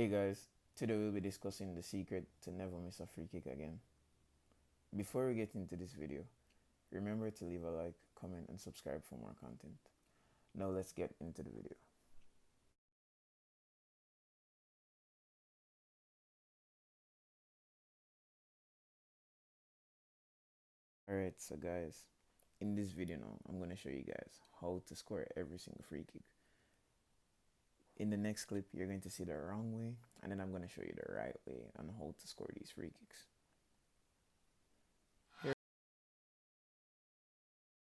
Hey guys, today we'll be discussing the secret to never miss a free kick again. Before we get into this video, remember to leave a like, comment, and subscribe for more content. Now let's get into the video. Alright, so guys, in this video now, I'm going to show you guys how to score every single free kick. In the next clip, you're going to see the wrong way, and then I'm going to show you the right way on how to score these free kicks.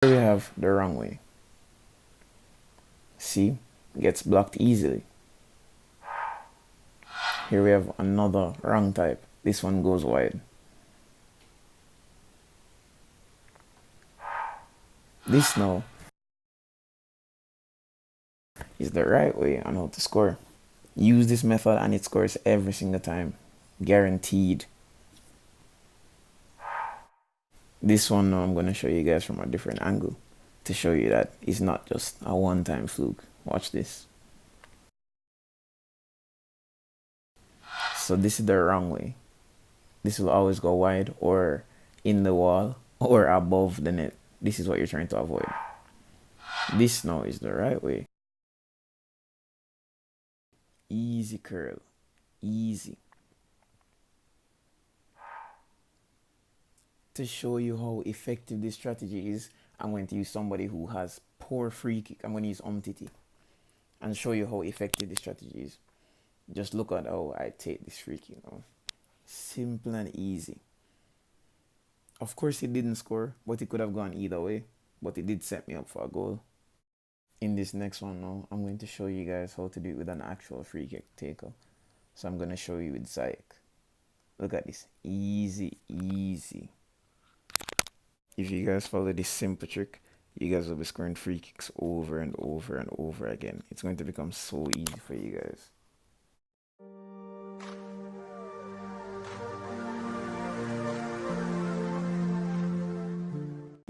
Here we have the wrong way. See, gets blocked easily. Here we have another wrong type. This one goes wide. This now is the right way on how to score. Use this method and it scores every single time. Guaranteed. This one now I'm going to show you guys from a different angle to show you that it's not just a one-time fluke. Watch this. So this is the wrong way. This will always go wide or in the wall or above the net. This is what you're trying to avoid. This now is the right way. Easy curl. Easy. To show you how effective this strategy is, I'm going to use somebody who has poor free kick. I'm going to use Umtiti and show you how effective this strategy is. Just look at how I take this free kick now. Simple and easy. Of course, he didn't score, but it could have gone either way. But it did set me up for a goal. In this next one now, I'm going to show you guys how to do it with an actual free kick taker. So I'm going to show you with Sharc. Look at this. Easy, easy. If you guys follow this simple trick, you guys will be scoring free kicks over and over and over again. It's going to become so easy for you guys.